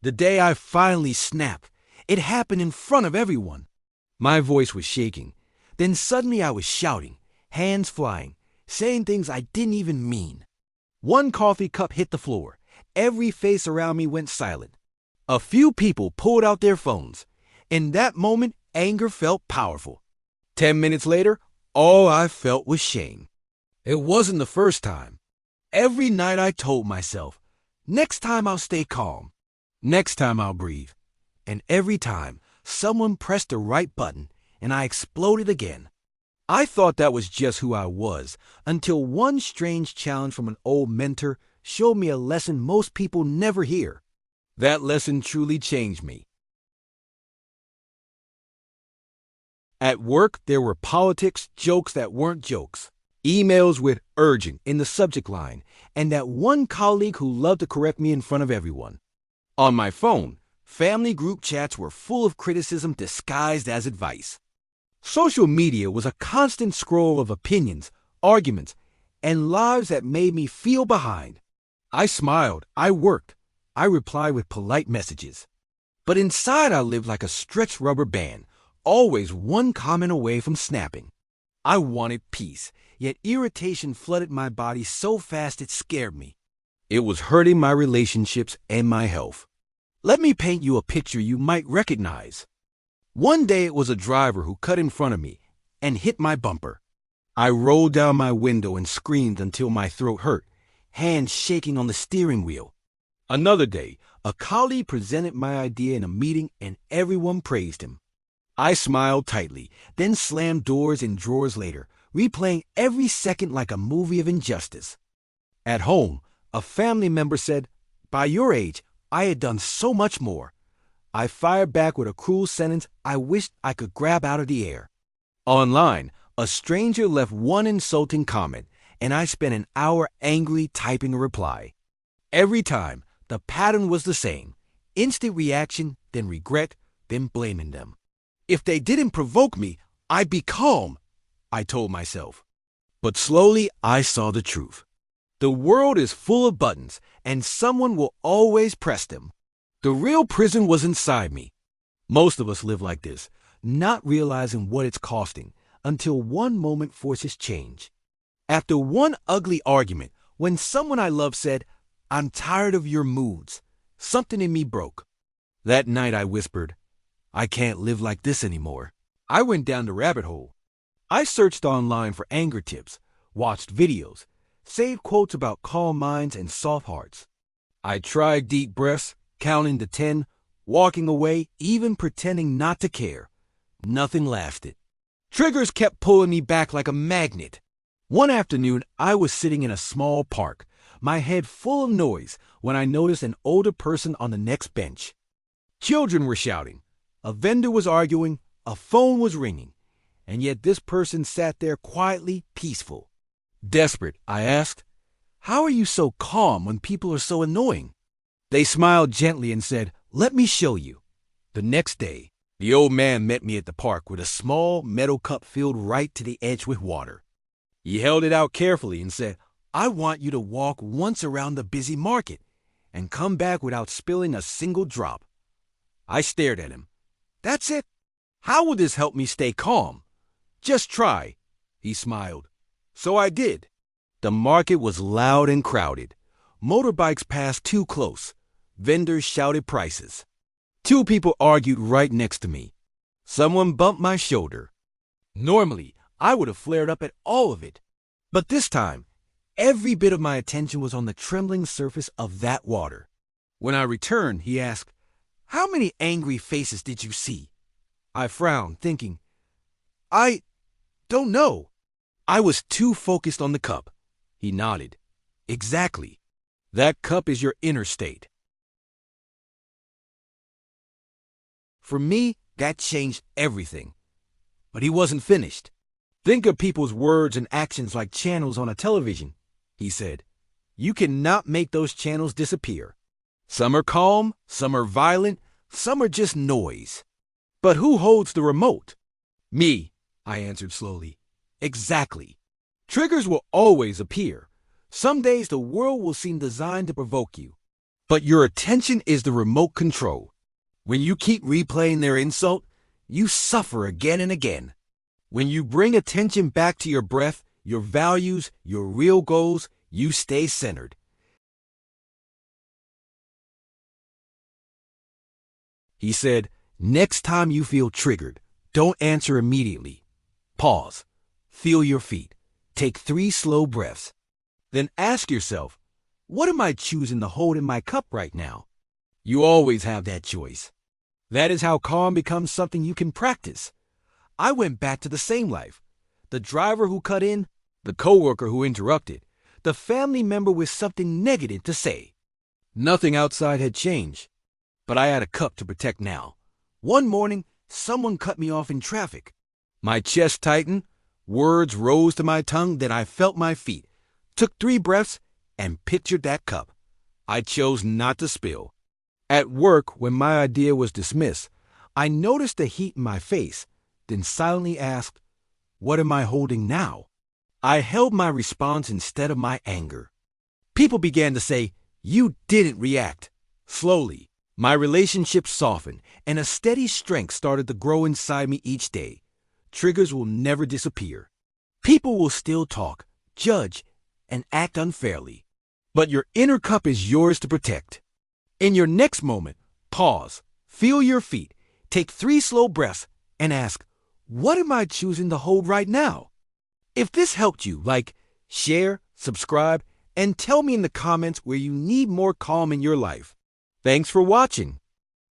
The day I finally snapped, it happened in front of everyone. My voice was shaking. Then suddenly I was shouting, hands flying, saying things I didn't even mean. One coffee cup hit the floor. Every face around me went silent. A few people pulled out their phones. In that moment, anger felt powerful. 10 minutes later, all I felt was shame. It wasn't the first time. Every night I told myself, next time I'll stay calm. Next time I'll breathe. And every time, someone pressed the right button and I exploded again. I thought that was just who I was until one strange challenge from an old mentor showed me a lesson most people never hear. That lesson truly changed me. At work, there were politics, jokes that weren't jokes, emails with urgent in the subject line, and that one colleague who loved to correct me in front of everyone. On my phone, family group chats were full of criticism disguised as advice. Social media was a constant scroll of opinions, arguments, and lives that made me feel behind. I smiled, I worked, I replied with polite messages. But inside I lived like a stretched rubber band, always one comment away from snapping. I wanted peace, yet irritation flooded my body so fast it scared me. It was hurting my relationships and my health. Let me paint you a picture you might recognize. One day it was a driver who cut in front of me and hit my bumper. I rolled down my window and screamed until my throat hurt, hands shaking on the steering wheel. Another day, a colleague presented my idea in a meeting and everyone praised him. I smiled tightly, then slammed doors and drawers later, replaying every second like a movie of injustice. At home, a family member said, "By your age, I had done so much more." I fired back with a cruel sentence I wished I could grab out of the air. Online, a stranger left one insulting comment, and I spent an hour angrily typing a reply. Every time, the pattern was the same: instant reaction, then regret, then blaming them. If they didn't provoke me, I'd be calm, I told myself. But slowly, I saw the truth. The world is full of buttons, and someone will always press them. The real prison was inside me. Most of us live like this, not realizing what it's costing, until one moment forces change. After one ugly argument, when someone I love said, "I'm tired of your moods," something in me broke. That night I whispered, "I can't live like this anymore." I went down the rabbit hole. I searched online for anger tips, watched videos, saved quotes about calm minds and soft hearts. I tried deep breaths, counting to 10, walking away, even pretending not to care. Nothing lasted. Triggers kept pulling me back like a magnet. One afternoon, I was sitting in a small park, my head full of noise, when I noticed an older person on the next bench. Children were shouting. A vendor was arguing, a phone was ringing, and yet this person sat there quietly peaceful. Desperate, I asked, "How are you so calm when people are so annoying?" They smiled gently and said, "Let me show you." The next day, the old man met me at the park with a small metal cup filled right to the edge with water. He held it out carefully and said, "I want you to walk once around the busy market and come back without spilling a single drop." I stared at him. "That's it? How will this help me stay calm?" "Just try," he smiled. So I did. The market was loud and crowded. Motorbikes passed too close. Vendors shouted prices. Two people argued right next to me. Someone bumped my shoulder. Normally, I would have flared up at all of it. But this time, every bit of my attention was on the trembling surface of that water. When I returned, he asked, "How many angry faces did you see?" I frowned, thinking, "I don't know." I was too focused on the cup. He nodded. "Exactly. That cup is your inner state." For me, that changed everything. But he wasn't finished. "Think of people's words and actions like channels on a television," he said. "You cannot make those channels disappear. Some are calm, some are violent, some are just noise. But who holds the remote?" "Me," I answered slowly. "Exactly. Triggers will always appear. Some days the world will seem designed to provoke you. But your attention is the remote control. When you keep replaying their insult, you suffer again and again. When you bring attention back to your breath, your values, your real goals, you stay centered. He said, next time you feel triggered, don't answer immediately. Pause. Feel your feet. Take 3 slow breaths. Then ask yourself, what am I choosing to hold in my cup right now? You always have that choice. That is how calm becomes something you can practice. I went back to the same life. The driver who cut in, the coworker who interrupted, the family member with something negative to say. Nothing outside had changed, but I had a cup to protect now. One morning, someone cut me off in traffic. My chest tightened, words rose to my tongue, then I felt my feet, took 3 breaths, and pictured that cup. I chose not to spill. At work, when my idea was dismissed, I noticed the heat in my face, then silently asked, what am I holding now? I held my response instead of my anger. People began to say, you didn't react. Slowly, my relationship softened, and a steady strength started to grow inside me each day. Triggers will never disappear. People will still talk, judge, and act unfairly. But your inner cup is yours to protect. In your next moment, pause, feel your feet, take 3 slow breaths, and ask, what am I choosing to hold right now? If this helped you, share, subscribe, and tell me in the comments where you need more calm in your life. Thanks for watching.